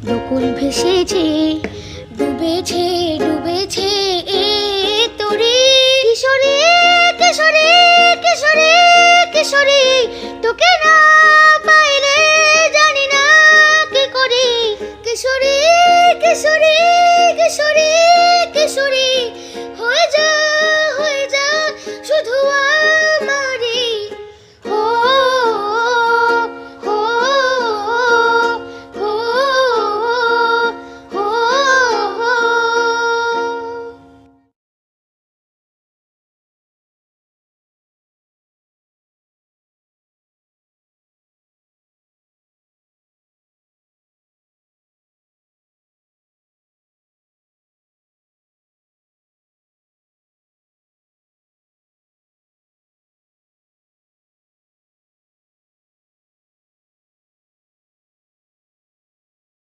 বকুল ভেসেছে, ডুবেছে ডুবেছে এ তোরে। কিশোরী কিশোরী কিশোরী কিশোরী, তোকে না পাইলে জানি না কি করি। কিশোরী কিশোরী কিশোরী